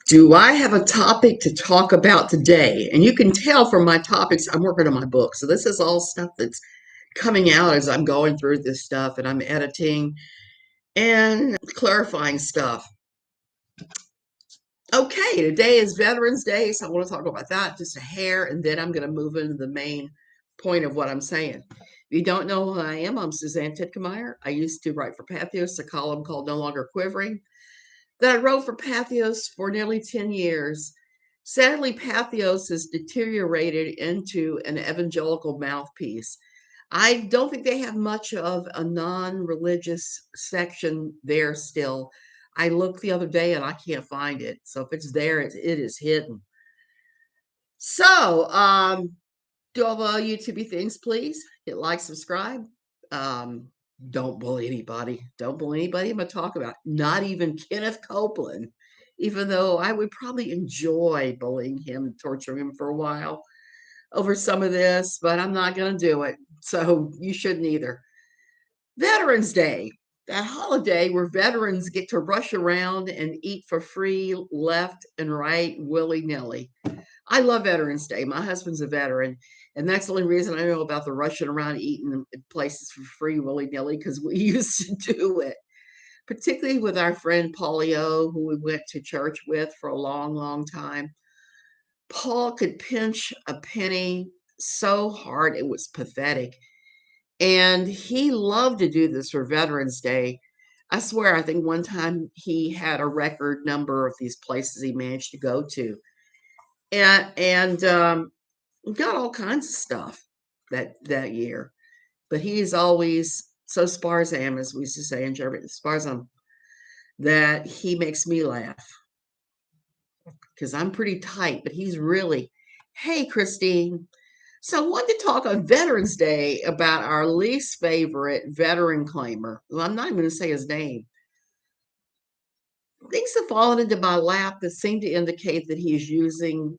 Do I have a topic to talk about today? And you can tell from my topics, I'm working on my book. So this is all stuff that's coming out as I'm going through this stuff and I'm editing and clarifying stuff. Okay, today is Veterans Day, so I want to talk about that just a hair, and then I'm going to move into the main point of what I'm saying. If you don't know who I am, I'm Suzanne Titkemeyer. I used to write for Pathos, a column called No Longer Quivering, that I wrote for Pathos for nearly 10 years. Sadly, Pathos has deteriorated into an evangelical mouthpiece. I don't think they have much of a non-religious section there still. I looked the other day and I can't find it. So if it's there, it is hidden. So, do all the YouTube things, please. Hit like, subscribe. Um, don't bully anybody. Don't bully anybody I'm going to talk about. Not even Kenneth Copeland, even though I would probably enjoy bullying him and torturing him for a while over some of this, but I'm not going to do it. So you shouldn't either. Veterans Day, that holiday where veterans get to rush around and eat for free left and right, willy nilly. I love Veterans Day. My husband's a veteran, and that's the only reason I know about the rushing around eating in places for free willy nilly because we used to do it, particularly with our friend Paulio, who we went to church with for a long, long time. Paul could pinch a penny so hard it was pathetic. And he loved to do this for Veterans Day. I swear, I think one time he had a record number of these places he managed to go to. And got all kinds of stuff that year. But he's always so sparsam, as we used to say in German, sparsam, that he makes me laugh because I'm pretty tight, but he's really, hey, Christine. So I wanted to talk on Veterans Day about our least favorite veteran claimer. Well, I'm not even going to say his name. Things have fallen into my lap that seem to indicate that he is using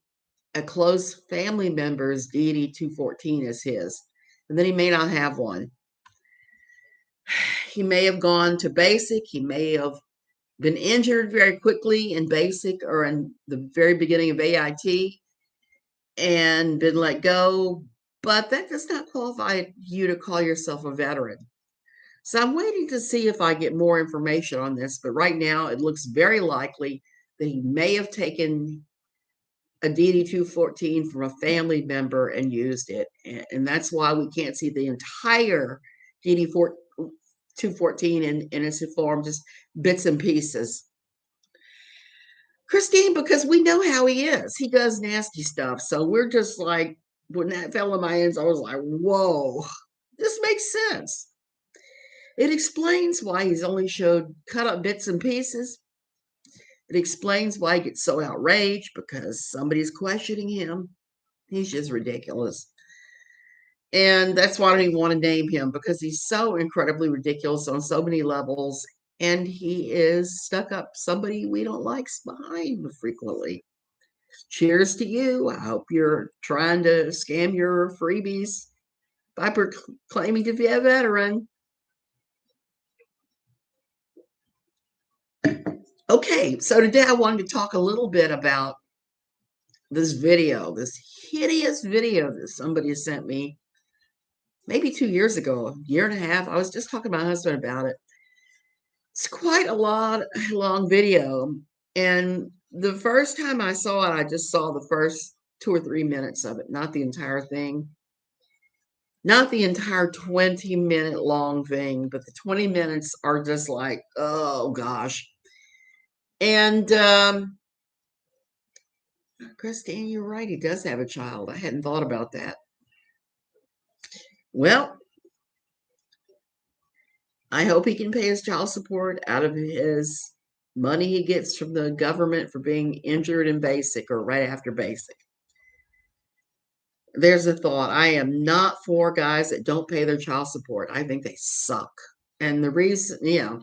a close family member's deity 214 as his, and then he may not have one. He may have gone to basic. He may have been injured very quickly in basic or in the very beginning of AIT and been let go, but that does not qualify you to call yourself a veteran. So I'm waiting to see if I get more information on this, but right now it looks very likely that he may have taken a DD214 from a family member and used it. And that's why we can't see the entire DD214 in its form, just bits and pieces. Christine, because we know how he is. He does nasty stuff. So we're just like, when that fell in my hands, I was like, whoa, this makes sense. It explains why he's only showed cut up bits and pieces. It explains why he gets so outraged because somebody's questioning him. He's just ridiculous. And that's why I don't even want to name him because he's so incredibly ridiculous on so many levels. And he is stuck up somebody we don't like's behind frequently. Cheers to you. I hope you're trying to scam your freebies by claiming to be a veteran. Okay, so today I wanted to talk a little bit about this video, this hideous video that somebody sent me maybe 2 years ago, a year and a half. I was just talking to my husband about it. It's quite a long video. And the first time I saw it, I just saw the first 2 or 3 minutes of it, not the entire thing. Not the entire 20-minute long thing, but the 20 minutes are just like, oh gosh. And Christine, you're right. He does have a child. I hadn't thought about that. Well, I hope he can pay his child support out of his money he gets from the government for being injured in basic or right after basic. There's a thought. I am not for guys that don't pay their child support. I think they suck. And the reason, yeah.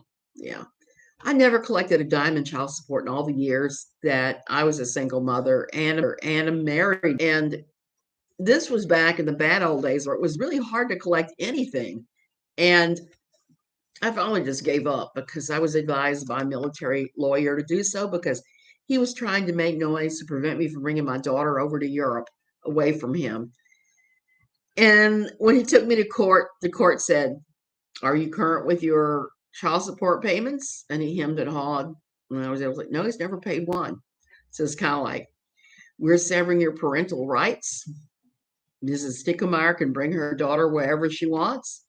I never collected a dime in child support in all the years that I was a single mother and married. And this was back in the bad old days where it was really hard to collect anything. And I finally just gave up because I was advised by a military lawyer to do so because He was trying to make noise to prevent me from bringing my daughter over to Europe away from him. And when he took me to court, the court said, "Are you current with your child support payments?" And he hemmed and hawed. And I was like, "No, he's never paid one." So it's kind of like, "We're severing your parental rights. Mrs. Stickemeyer can bring her daughter wherever she wants."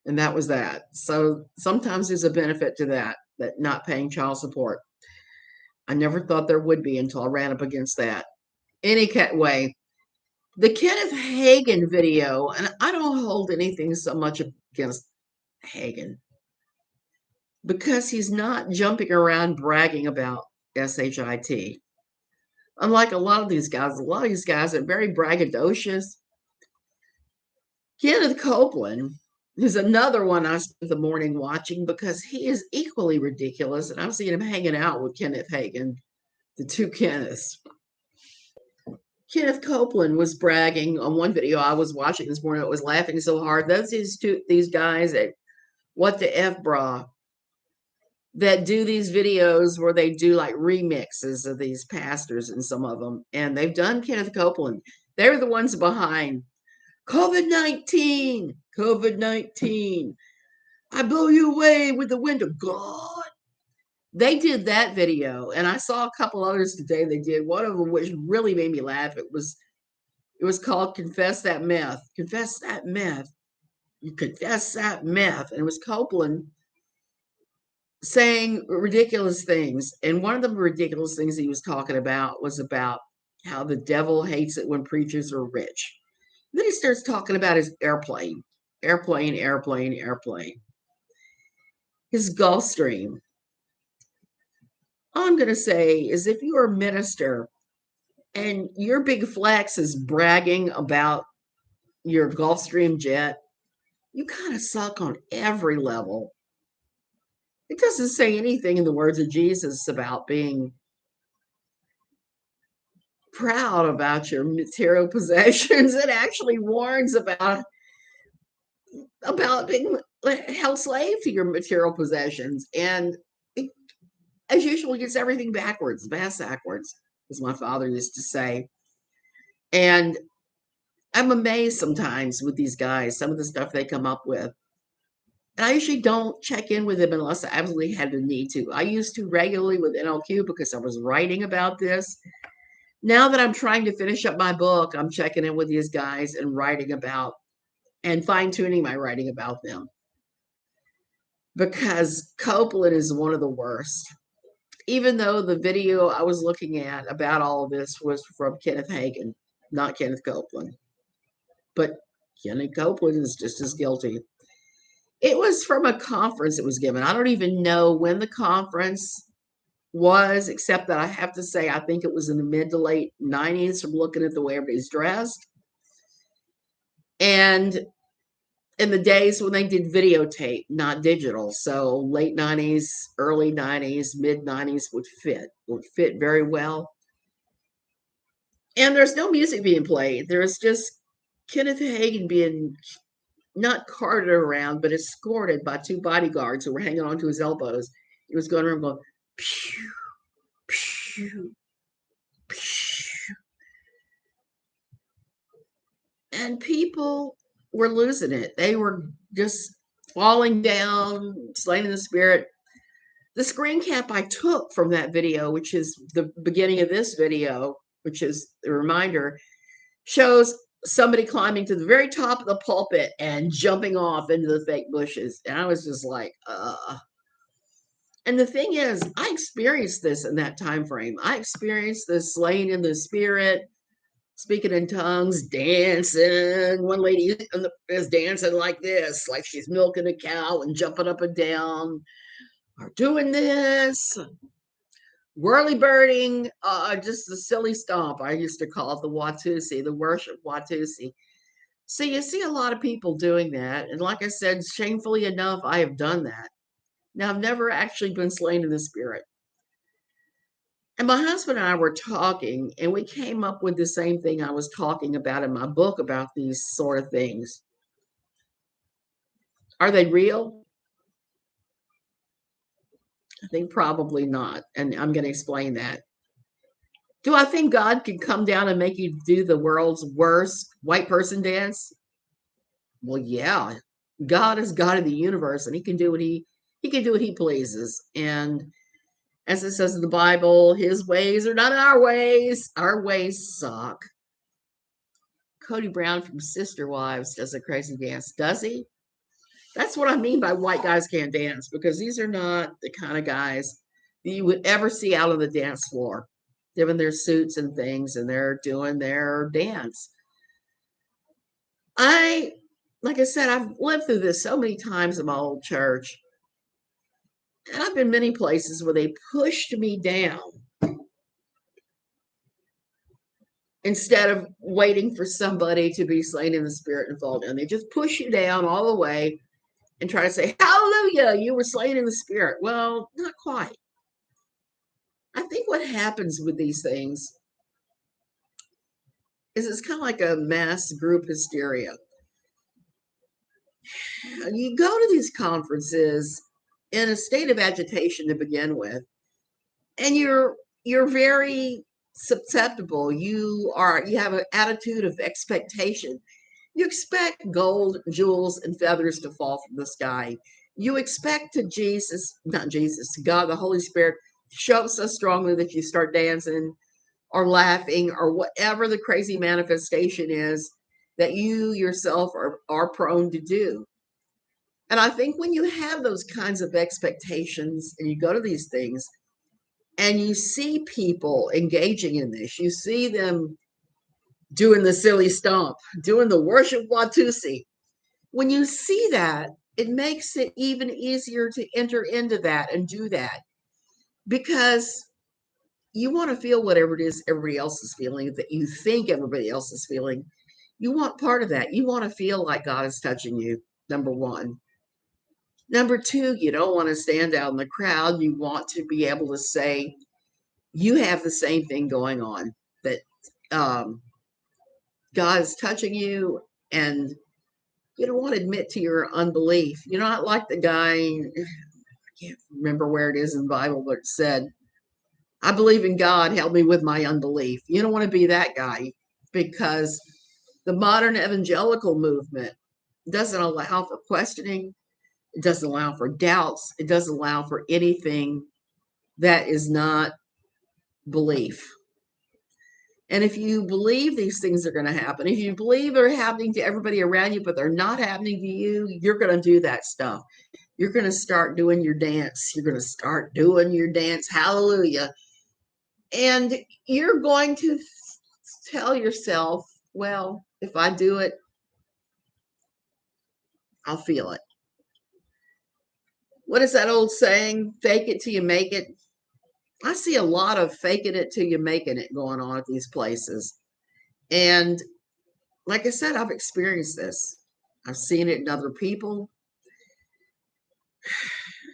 And that was that. So sometimes there's a benefit to that not paying child support. I never thought there would be until I ran up against that. Any way, the Kenneth Hagin video, and I don't hold anything so much against Hagin because he's not jumping around bragging about SHIT. Unlike a lot of these guys are very braggadocious. Kenneth Copeland is another one I spent the morning watching because he is equally ridiculous, and I've seen him hanging out with Kenneth Hagin, the two Kenneths. Kenneth Copeland was bragging on one video I was watching this morning. I was laughing so hard. Those these guys at What the F Bra that do these videos where they do like remixes of these pastors and some of them, and they've done Kenneth Copeland. They're the ones behind COVID-19, COVID-19. I blow you away with the wind of God. They did that video, and I saw a couple others today. They did one of them, which really made me laugh. It was called "Confess That Meth." Confess that meth. You confess that meth, and it was Copeland saying ridiculous things. And one of the ridiculous things he was talking about was about how the devil hates it when preachers are rich. Then he starts talking about his airplane, airplane, airplane, airplane, his Gulfstream. All I'm going to say is if you're a minister and your big flex is bragging about your Gulfstream jet, you kind of suck on every level. It doesn't say anything in the words of Jesus about being proud about your material possessions. It actually warns about being held slave to your material possessions. And it, as usual, gets everything backwards, backwards, as my father used to say. And I'm amazed sometimes with these guys, some of the stuff they come up with. And I usually don't check in with them unless I absolutely had the need to. I used to regularly with NLQ because I was writing about this. Now that I'm trying to finish up my book, I'm checking in with these guys and writing about and fine-tuning my writing about them. Because Copeland is one of the worst. Even though the video I was looking at about all of this was from Kenneth Hagin, not Kenneth Copeland. But Kenneth Copeland is just as guilty. It was from a conference it was given. I don't even know when the conference was, except that I have to say, I think it was in the mid to late 90s from looking at the way everybody's dressed. And in the days when they did videotape, not digital. So late 90s, early 90s, mid 90s would fit very well. And there's no music being played. There's just Kenneth Hagin being not carted around, but escorted by two bodyguards who were hanging onto his elbows. He was going around going, pew, pew, pew. And people were losing it. They were just falling down, slain in the spirit. The screen cap I took from that video, which is the beginning of this video, which is the reminder, shows somebody climbing to the very top of the pulpit and jumping off into the fake bushes. And I was just like, And the thing is, I experienced this in that time frame. I experienced this slain in the spirit, speaking in tongues, dancing. One lady is dancing like this, like she's milking a cow and jumping up and down, or doing this, whirly birding, just a silly stomp. I used to call it the Watusi, the worship Watusi. So you see a lot of people doing that. And like I said, shamefully enough, I have done that. Now, I've never actually been slain in the spirit. And my husband and I were talking, and we came up with the same thing I was talking about in my book about these sort of things. Are they real? I think probably not. And I'm going to explain that. Do I think God could come down and make you do the world's worst white person dance? Well, yeah. God is God of the universe, and he can do what he pleases. And as it says in the Bible, his ways are not our ways. Our ways suck. Cody Brown from Sister Wives does a crazy dance. Does he? That's what I mean by white guys can't dance, because these are not the kind of guys that you would ever see out on the dance floor, given their suits and things, and they're doing their dance. Like I said, I've lived through this so many times in my old church, and I've been many places where they pushed me down instead of waiting for somebody to be slain in the spirit and fall down. They just push you down all the way and try to say, hallelujah, you were slain in the spirit. Well, not quite. I think what happens with these things is it's kind of like a mass group hysteria. You go to these conferences in a state of agitation to begin with, and you're very susceptible. You have an attitude of expectation. You expect gold, jewels, and feathers to fall from the sky. You expect not Jesus, God, the Holy Spirit, show up so strongly that you start dancing or laughing or whatever the crazy manifestation is that you yourself are prone to do. And I think when you have those kinds of expectations and you go to these things and you see people engaging in this, you see them doing the silly stomp, doing the worship Watusi. When you see that, it makes it even easier to enter into that and do that, because you want to feel whatever it is everybody else is feeling, that you think everybody else is feeling. You want part of that. You want to feel like God is touching you, number one. Number two, you don't want to stand out in the crowd. You want to be able to say you have the same thing going on, that um, God is touching you, and you don't want to admit to your unbelief. You're not like the guy, I can't remember where it is in the Bible, but it said, I believe in God, help me with my unbelief. You don't want to be that guy, because the modern evangelical movement doesn't allow for questioning. It doesn't allow for doubts. It doesn't allow for anything that is not belief. And if you believe these things are going to happen, if you believe they're happening to everybody around you, but they're not happening to you, you're going to do that stuff. You're going to start doing your dance. You're going to start doing your dance. Hallelujah. And you're going to tell yourself, well, if I do it, I'll feel it. What is that old saying? Fake it till you make it. I see a lot of faking it till you're making it going on at these places. And like I said, I've experienced this. I've seen it in other people.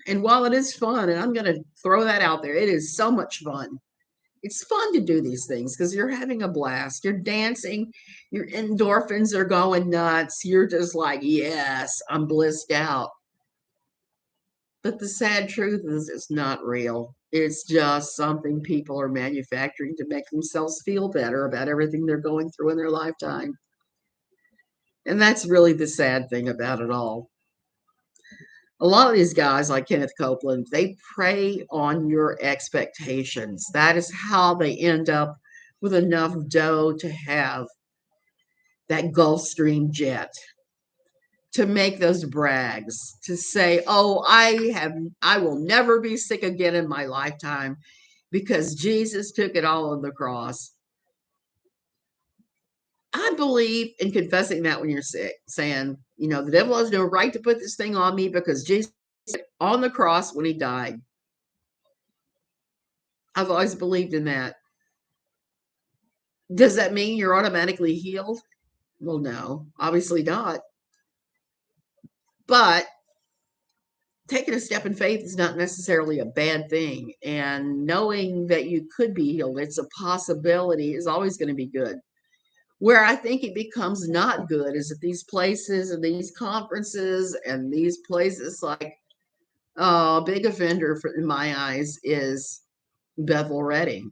And while it is fun, and I'm going to throw that out there, it is so much fun. It's fun to do these things because you're having a blast. You're dancing. Your endorphins are going nuts. You're just like, yes, I'm blissed out. But the sad truth is it's not real. It's just something people are manufacturing to make themselves feel better about everything they're going through in their lifetime. And that's really the sad thing about it all. A lot of these guys, like Kenneth Copeland, they prey on your expectations. That is how they end up with enough dough to have that Gulfstream jet, to make those brags, to say, oh, I will never be sick again in my lifetime because Jesus took it all on the cross. I believe in confessing that when you're sick, saying, the devil has no right to put this thing on me because Jesus on the cross when he died. I've always believed in that. Does that mean you're automatically healed? Well, no, obviously not. But taking a step in faith is not necessarily a bad thing. And knowing that you could be healed, it's a possibility, is always going to be good. Where I think it becomes not good is at these places and these conferences and these places like Big offender in my eyes is Bethel Redding.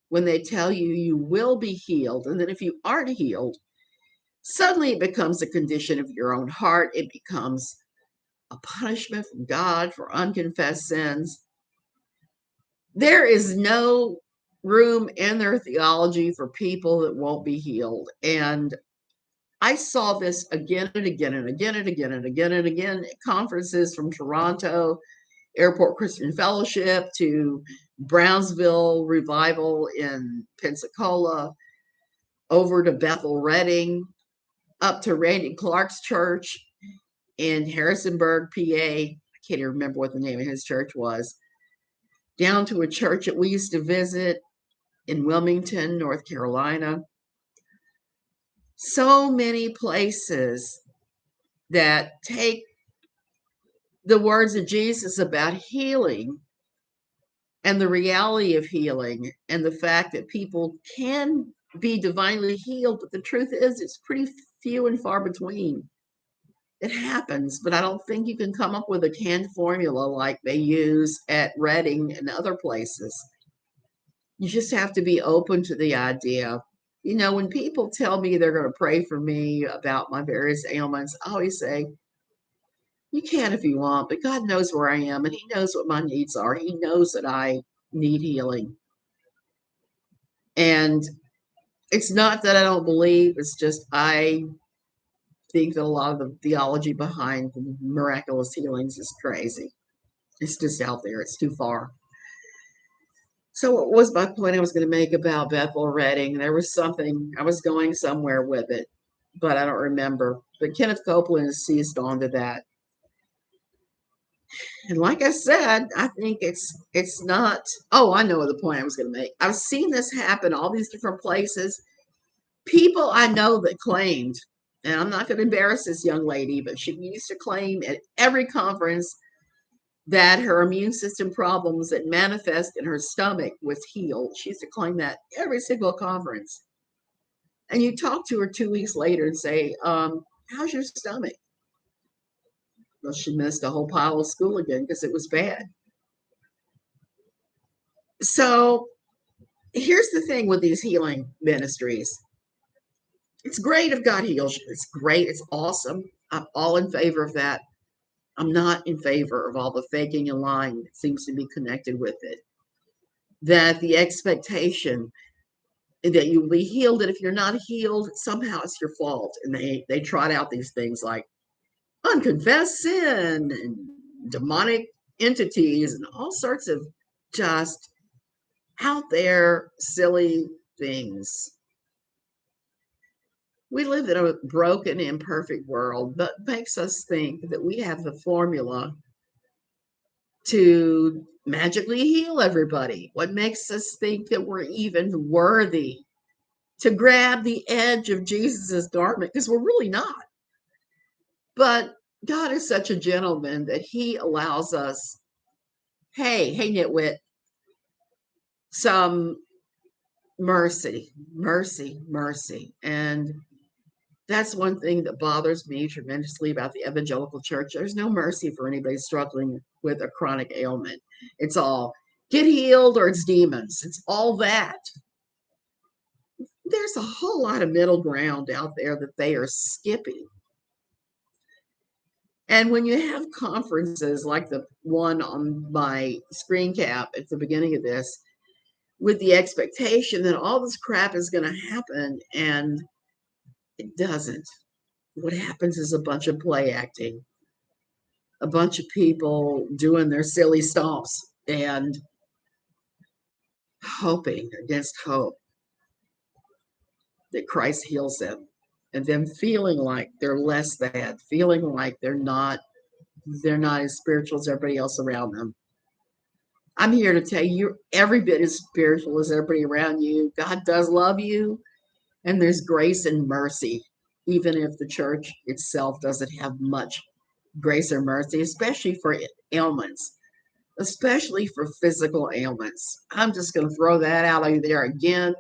When they tell you you will be healed, and then if you aren't healed, suddenly it becomes a condition of your own heart. It becomes a punishment from God for unconfessed sins. There is no room in their theology for people that won't be healed. And I saw this again and again and again and again and again and again at conferences from Toronto, Airport Christian Fellowship to Brownsville Revival in Pensacola, over to Bethel Redding, up to Randy Clark's church in Harrisonburg, PA. I can't even remember what the name of his church was. Down to a church that we used to visit in Wilmington, North Carolina. So many places that take the words of Jesus about healing and the reality of healing and the fact that people can be divinely healed, but the truth is it's pretty few and far between. It happens, but I don't think you can come up with a canned formula like they use at Reading and other places. You just have to be open to the idea. You know, when people tell me they're going to pray for me about my various ailments, I always say, you can if you want, but God knows where I am and He knows what my needs are. He knows that I need healing. And it's not that I don't believe, it's just I think that a lot of the theology behind the miraculous healings is crazy. It's just out there, it's too far. So, what was my point I was going to make about Bethel Redding? There was something, I was going somewhere with it, but I don't remember. But Kenneth Copeland has seized onto that. And like I said, I think it's not. Oh, I know the point I was going to make. I've seen this happen all these different places. People I know that claimed, and I'm not going to embarrass this young lady, but she used to claim at every conference that her immune system problems that manifest in her stomach was healed. She used to claim that every single conference. And you talk to her 2 weeks later and say, how's your stomach? Well, she missed a whole pile of school again because it was bad. So here's the thing with these healing ministries. It's great if God heals you. It's great. It's awesome. I'm all in favor of that. I'm not in favor of all the faking and lying that seems to be connected with it. That the expectation that you will be healed, and if you're not healed, somehow it's your fault. And they trot out these things like unconfessed sin and demonic entities and all sorts of just out there silly things. We live in a broken, imperfect world that makes us think that we have the formula to magically heal everybody. What makes us think that we're even worthy to grab the edge of Jesus's garment? Because we're really not. But God is such a gentleman that He allows us, hey, nitwit, some mercy, mercy, mercy. And that's one thing that bothers me tremendously about the evangelical church. There's no mercy for anybody struggling with a chronic ailment. It's all get healed or it's demons. It's all that. There's a whole lot of middle ground out there that they are skipping. And when you have conferences like the one on my screen cap at the beginning of this, with the expectation that all this crap is going to happen, and it doesn't. What happens is a bunch of play acting, a bunch of people doing their silly stomps and hoping against hope that Christ heals them, and them feeling like they're less than, feeling like they're not as spiritual as everybody else around them. I'm here to tell you, you're every bit as spiritual as everybody around you. God does love you, and there's grace and mercy, even if the church itself doesn't have much grace or mercy, especially for ailments, especially for physical ailments. I'm just going to throw that out there again.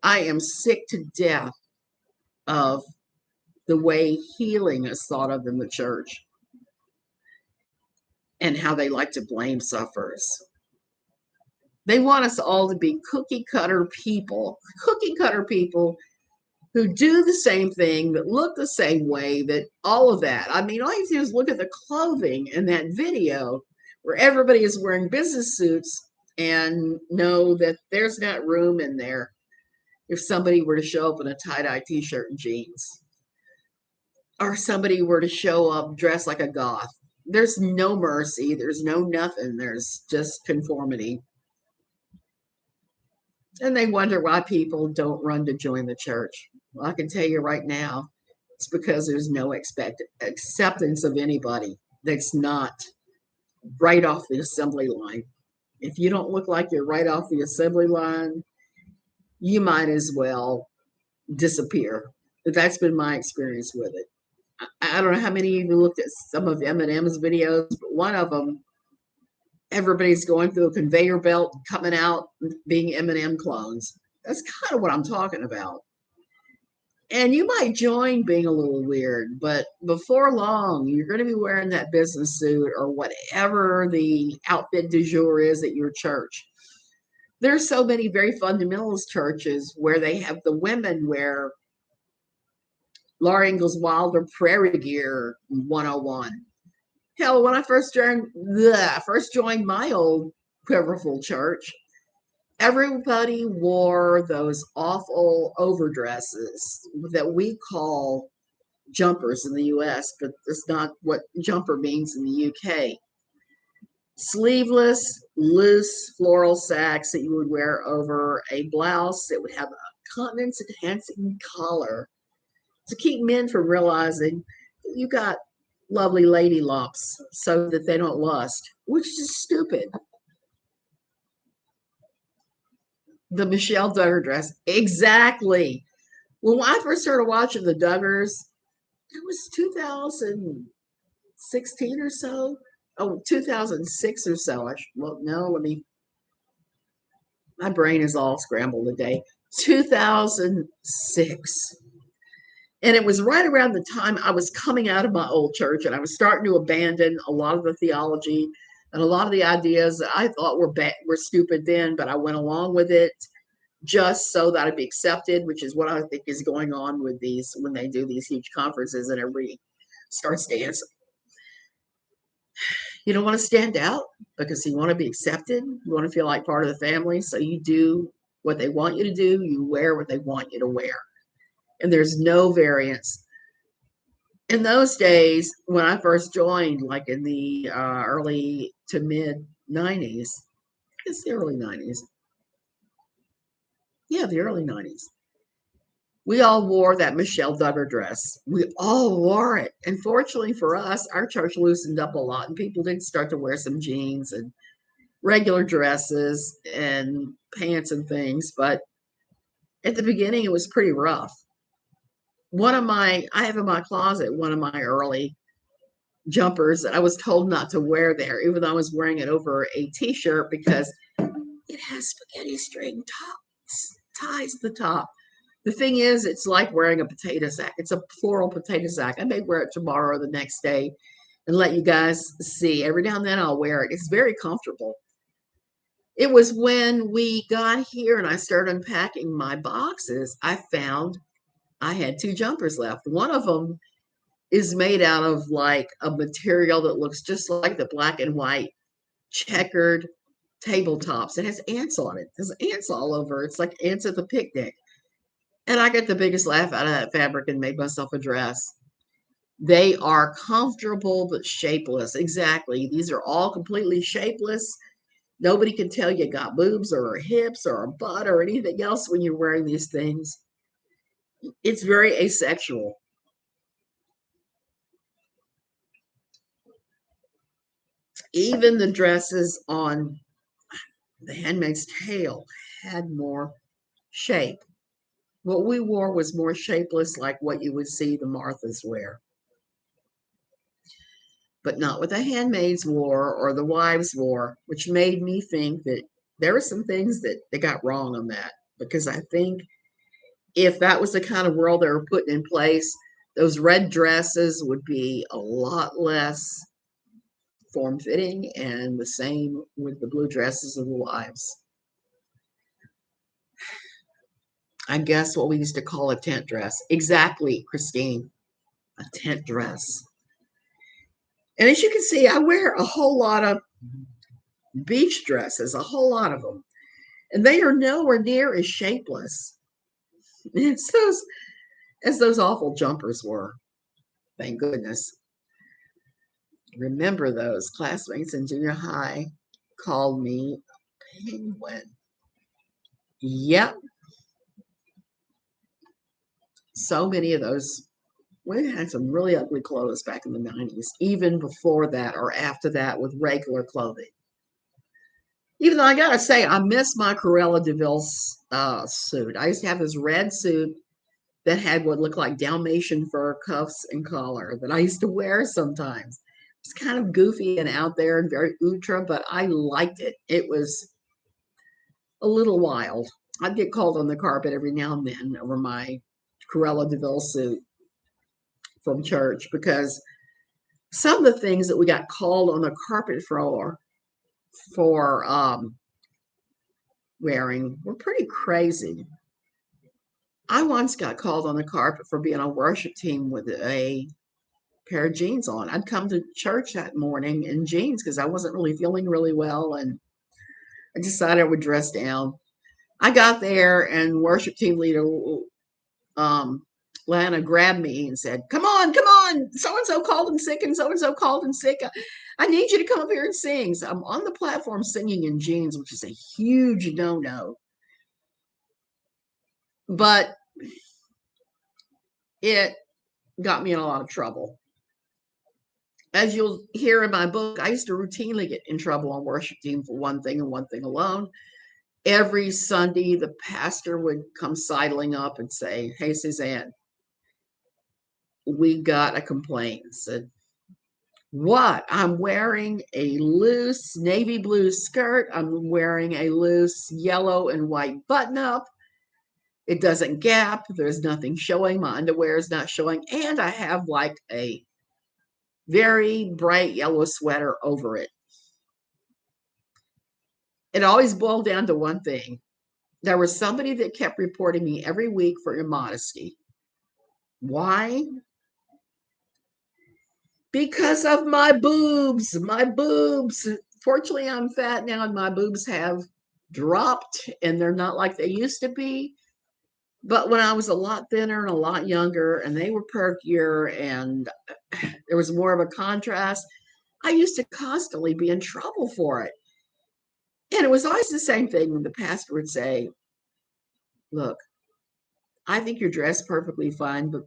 I am sick to death of the way healing is thought of in the church. and how they like to blame sufferers. They want us all to be cookie cutter people who do the same thing, that look the same way, that all of that. I mean, all you have to do is look at the clothing in that video where everybody is wearing business suits and know that there's not room in there if somebody were to show up in a tie-dye t-shirt and jeans, or somebody were to show up dressed like a goth. There's no mercy, there's no nothing, there's just conformity. And they wonder why people don't run to join the church. Well, I can tell you right now, it's because there's no acceptance of anybody that's not right off the assembly line. If you don't look like you're right off the assembly line, you might as well disappear. That's been my experience with it. I don't know how many of you looked at some of Eminem's videos, but one of them, everybody's going through a conveyor belt, coming out being Eminem clones. That's kind of what I'm talking about. And you might join being a little weird, but before long, you're going to be wearing that business suit or whatever the outfit du jour is at your church. There's so many very fundamentalist churches where they have the women wear Laura Ingalls Wilder Prairie Gear 101. Hell, when I first joined my old quiverful church, everybody wore those awful overdresses that we call jumpers in the US, but that's not what jumper means in the UK. Sleeveless, loose floral sacks that you would wear over a blouse that would have a continence enhancing collar to keep men from realizing that you got lovely lady lumps so that they don't lust, which is stupid. The Michelle Duggar dress. Exactly. When I first started watching the Duggars, it was 2016 or so. Oh, 2006 or so. Well, no, my brain is all scrambled today. 2006. And it was right around the time I was coming out of my old church and I was starting to abandon a lot of the theology and a lot of the ideas that I thought were stupid then, but I went along with it just so that I'd be accepted, which is what I think is going on with these when they do these huge conferences and everybody starts dancing. You don't want to stand out because you want to be accepted. You want to feel like part of the family. So you do what they want you to do. You wear what they want you to wear. And there's no variance. In those days, when I first joined, like in the early to mid 90s, it's the early 90s. Yeah, the early 90s. We all wore that Michelle Duggar dress. We all wore it. And fortunately for us, our church loosened up a lot and people did start to wear some jeans and regular dresses and pants and things. But at the beginning, it was pretty rough. I have in my closet one of my early jumpers that I was told not to wear there, even though I was wearing it over a t-shirt because it has spaghetti string ties at the top. The thing is, it's like wearing a potato sack. It's a floral potato sack. I may wear it tomorrow or the next day and let you guys see. Every now and then I'll wear it. It's very comfortable. It was when we got here and I started unpacking my boxes, I found I had two jumpers left. One of them is made out of like a material that looks just like the black and white checkered tabletops. It has ants on it. There's ants all over. It's like ants at the picnic. And I got the biggest laugh out of that fabric and made myself a dress. They are comfortable but shapeless. Exactly. These are all completely shapeless. Nobody can tell you got boobs or hips or a butt or anything else when you're wearing these things. It's very asexual. Even the dresses on The Handmaid's Tale had more shape. What we wore was more shapeless, like what you would see the Marthas wear. But not what the handmaids wore or the wives wore, which made me think that there were some things that they got wrong on that. Because I think if that was the kind of world they were putting in place, those red dresses would be a lot less form-fitting, and the same with the blue dresses of the wives. I guess what we used to call a tent dress. Exactly, Christine, a tent dress. And as you can see, I wear a whole lot of beach dresses, a whole lot of them. And they are nowhere near as shapeless as those awful jumpers were. Thank goodness. Remember those classmates in junior high called me penguin. Yep. So many of those. We had some really ugly clothes back in the 90s, even before that or after that with regular clothing. Even though I gotta say, I miss my Cruella de Vil suit. I used to have this red suit that had what looked like Dalmatian fur cuffs and collar that I used to wear sometimes. It's kind of goofy and out there and very ultra, but I liked it. It was a little wild. I'd get called on the carpet every now and then over my Cruella de Vil suit from church because some of the things that we got called on the carpet for wearing were pretty crazy. I once got called on the carpet for being on worship team with a pair of jeans on. I'd come to church that morning in jeans because I wasn't really feeling really well, and I decided I would dress down. I got there, and worship team leader Lana grabbed me and said, come on, so-and-so called in sick and so-and-so called in sick. I need you to come up here and sing. So I'm on the platform singing in jeans, which is a huge no-no. But it got me in a lot of trouble. As you'll hear in my book, I used to routinely get in trouble on worship team for one thing and one thing alone. Every Sunday, the pastor would come sidling up and say, hey, Suzanne, we got a complaint. I said, what? I'm wearing a loose navy blue skirt. I'm wearing a loose yellow and white button up. It doesn't gap. There's nothing showing. My underwear is not showing. And I have like a very bright yellow sweater over it. It always boiled down to one thing. There was somebody that kept reporting me every week for immodesty. Why? Because of my boobs. My boobs. Fortunately, I'm fat now and my boobs have dropped and they're not like they used to be. But when I was a lot thinner and a lot younger and they were perkier and there was more of a contrast, I used to constantly be in trouble for it. And it was always the same thing when the pastor would say, look, I think you're dressed perfectly fine, but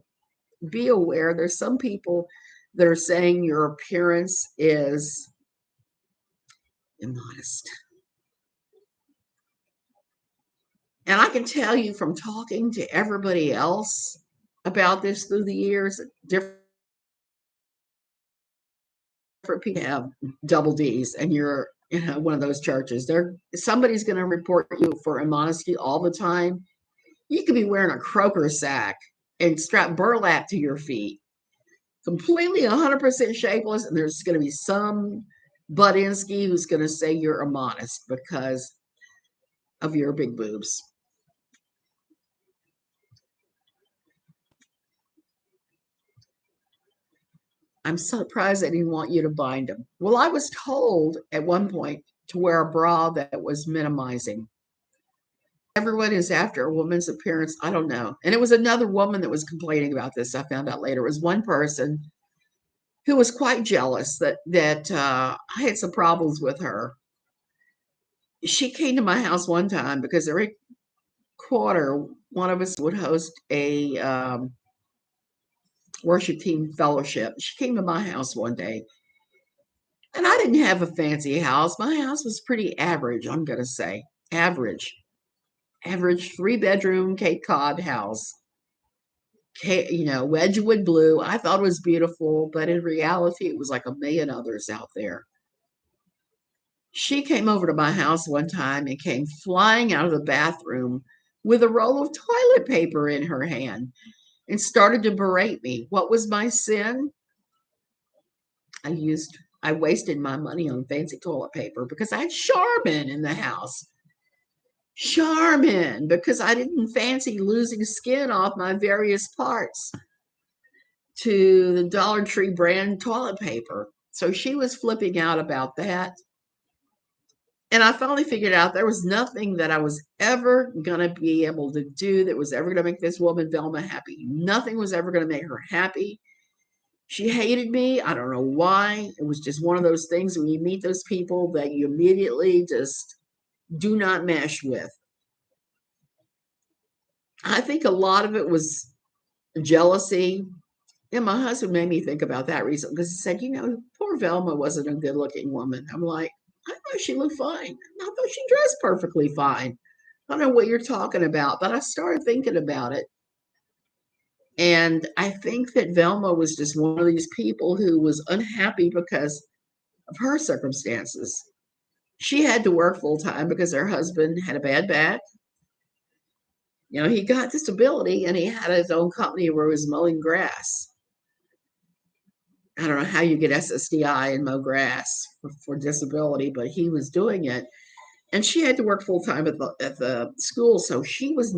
be aware there's some people that are saying your appearance is immodest. And I can tell you from talking to everybody else about this through the years, different people have double D's and you're one of those churches. Somebody's going to report you for immodesty all the time. You could be wearing a croaker sack and strap burlap to your feet, completely 100% shapeless, and there's going to be some Budinsky who's going to say you're immodest because of your big boobs. I'm surprised they didn't want you to bind them. Well, I was told at one point to wear a bra that was minimizing. Everyone is after a woman's appearance. I don't know. And it was another woman that was complaining about this. I found out later. It was one person who was quite jealous that I had some problems with her. She came to my house one time because every quarter one of us would host a worship team fellowship. She came to my house one day, and I didn't have a fancy house. My house was pretty average, I'm going to say. Average 3-bedroom Cape Cod house. Wedgwood blue. I thought it was beautiful, but in reality, it was like a million others out there. She came over to my house one time and came flying out of the bathroom with a roll of toilet paper in her hand and started to berate me. What was my sin? I used I wasted my money on fancy toilet paper because I had Charmin in the house. Charmin, because I didn't fancy losing skin off my various parts to the Dollar Tree brand toilet paper. So she was flipping out about that. And I finally figured out there was nothing that I was ever going to be able to do that was ever going to make this woman, Velma, happy. Nothing was ever going to make her happy. She hated me. I don't know why. It was just one of those things when you meet those people that you immediately just do not mesh with. I think a lot of it was jealousy. And my husband made me think about that recently because he said, poor Velma wasn't a good looking woman. I'm like, I thought she looked fine. I thought she dressed perfectly fine. I don't know what you're talking about, but I started thinking about it. And I think that Velma was just one of these people who was unhappy because of her circumstances. She had to work full time because her husband had a bad back. He got disability and he had his own company where he was mowing grass. I don't know how you get SSDI and mow grass for disability, but he was doing it. And she had to work full time at the school. So she was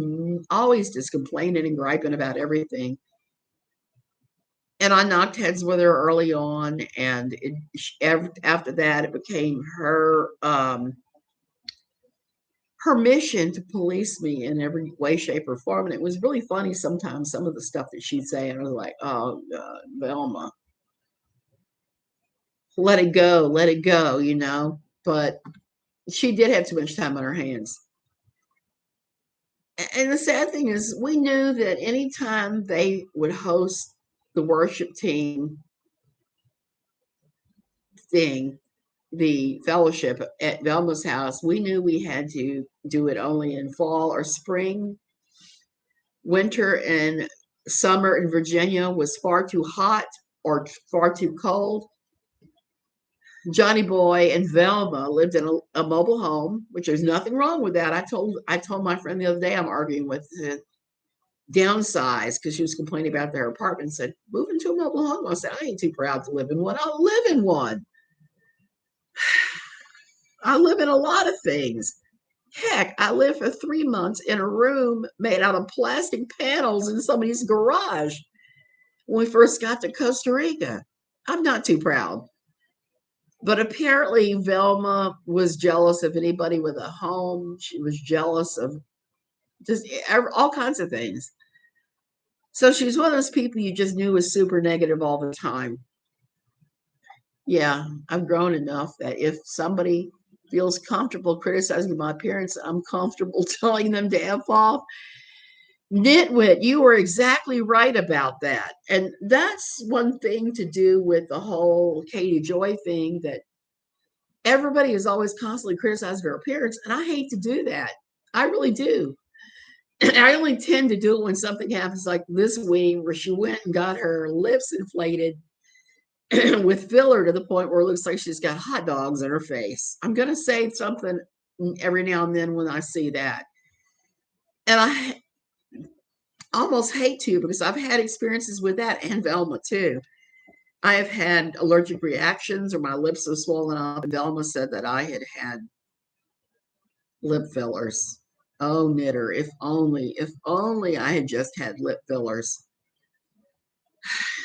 always just complaining and griping about everything. And I knocked heads with her early on. And after that, it became her mission to police me in every way, shape, or form. And it was really funny sometimes, some of the stuff that she'd say. And I was like, oh, God, Velma, let it go, But she did have too much time on her hands. And the sad thing is, we knew that anytime they would host the worship team thing, the fellowship at Velma's house, we knew we had to do it only in fall or spring. Winter and summer in Virginia was far too hot or far too cold. Johnny Boy and Velma lived in a mobile home, which there's nothing wrong with that. I told my friend the other day I'm arguing with to downsize because she was complaining about their apartment and said, move into a mobile home. I said, I ain't too proud to live in one. I'll live in one. I live in a lot of things. Heck, I lived for 3 months in a room made out of plastic panels in somebody's garage when we first got to Costa Rica. I'm not too proud. But apparently, Velma was jealous of anybody with a home. She was jealous of just all kinds of things. So she's one of those people you just knew was super negative all the time. Yeah, I've grown enough that if somebody feels comfortable criticizing my appearance, I'm comfortable telling them to F off. Nitwit, you were exactly right about that. And that's one thing to do with the whole Katie Joy thing, that everybody is always constantly criticizing her appearance. And I hate to do that. I really do. I only tend to do it when something happens like this week where she went and got her lips inflated with filler to the point where it looks like she's got hot dogs in her face. I'm going to say something every now and then when I see that. And I almost hate to, because I've had experiences with that, and Velma too. I have had allergic reactions or my lips have swollen up. And Velma said that I had lip fillers. Oh, knitter, if only I had just had lip fillers.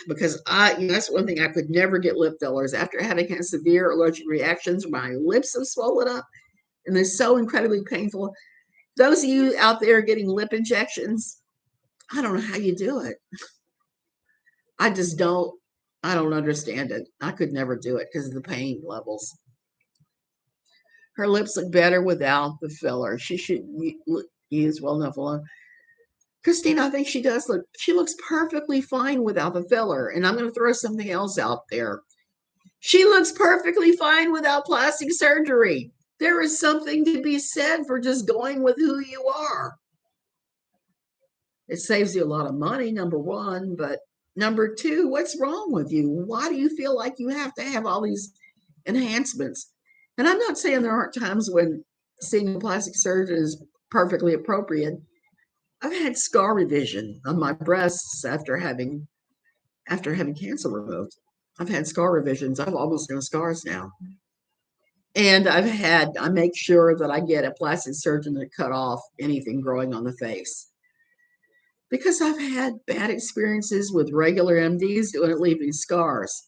Because that's one thing, I could never get lip fillers. After having had severe allergic reactions, my lips have swollen up and they're so incredibly painful. Those of you out there getting lip injections, I don't know how you do it. I don't understand it. I could never do it because of the pain levels. Her lips look better without the filler. She should use Well-Enough. Christine, I think she looks perfectly fine without the filler. And I'm going to throw something else out there. She looks perfectly fine without plastic surgery. There is something to be said for just going with who you are. It saves you a lot of money, number one, but number two, what's wrong with you? Why do you feel like you have to have all these enhancements? And I'm not saying there aren't times when seeing a plastic surgeon is perfectly appropriate. I've had scar revision on my breasts after having cancer removed. I've had scar revisions. I've almost no scars now. And I make sure that I get a plastic surgeon to cut off anything growing on the face because I've had bad experiences with regular MDs doing it, leaving scars.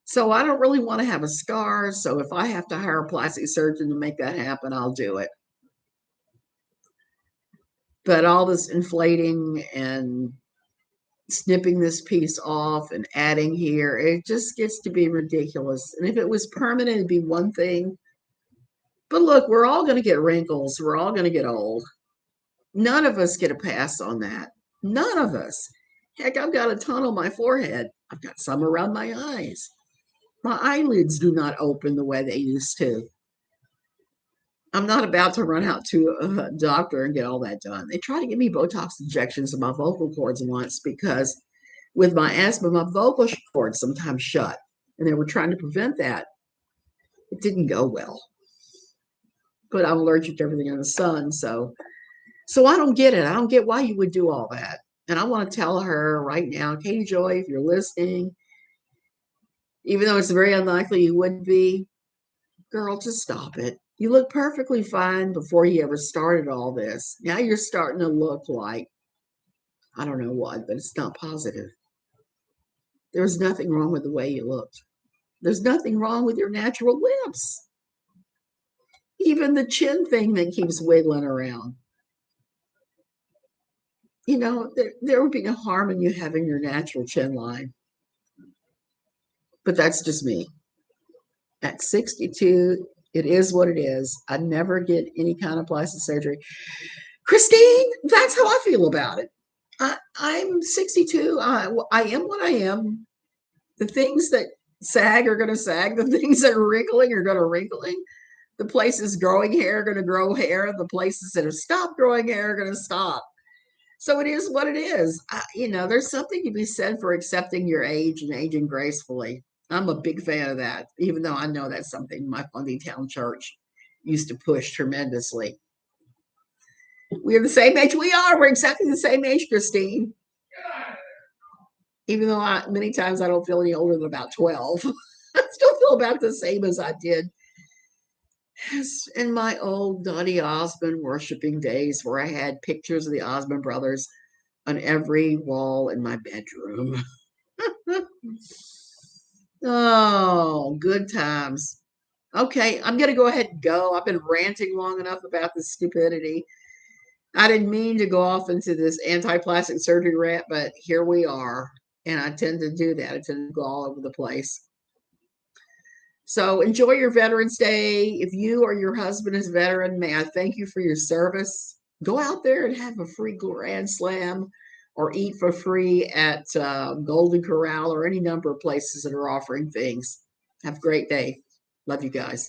So I don't really want to have a scar. So if I have to hire a plastic surgeon to make that happen, I'll do it. But all this inflating and snipping this piece off and adding here, it just gets to be ridiculous. And if it was permanent, it'd be one thing. But look, we're all going to get wrinkles. We're all going to get old. None of us get a pass on that. None of us. Heck, I've got a ton on my forehead. I've got some around my eyes. My eyelids do not open the way they used to. I'm not about to run out to a doctor and get all that done. They tried to give me Botox injections in my vocal cords once because with my asthma, my vocal cords sometimes shut, and they were trying to prevent that. It didn't go well. But I'm allergic to everything in the sun, so I don't get it. I don't get why you would do all that. And I want to tell her right now, Katie Joy, if you're listening, even though it's very unlikely you would be, girl, just stop it. You look perfectly fine before you ever started all this. Now you're starting to look like, I don't know what, but it's not positive. There was nothing wrong with the way you looked. There's nothing wrong with your natural lips. Even the chin thing that keeps wiggling around. You know, there would be no harm in you having your natural chin line. But that's just me. At 62, it is what it is. I never get any kind of plastic surgery. Christine, that's how I feel about it. I'm 62. I am what I am. The things that sag are going to sag. The things that are wrinkling are going to wrinkling. The places growing hair are going to grow hair. The places that have stopped growing hair are going to stop. So it is what it is. There's something to be said for accepting your age and aging gracefully. I'm a big fan of that, even though I know that's something my Fundy Town church used to push tremendously. We're the same age we are. We're exactly the same age, Christine. Even though many times I don't feel any older than about 12. I still feel about the same as I did in my old Dottie Osmond worshiping days where I had pictures of the Osmond brothers on every wall in my bedroom. Oh, good times. Okay, I'm going to go ahead and go. I've been ranting long enough about this stupidity. I didn't mean to go off into this anti-plastic surgery rant, but here we are. And I tend to do that. I tend to go all over the place. So enjoy your Veterans Day. If you or your husband is a veteran, may I thank you for your service. Go out there and have a free Grand Slam or eat for free at Golden Corral or any number of places that are offering things. Have a great day. Love you guys.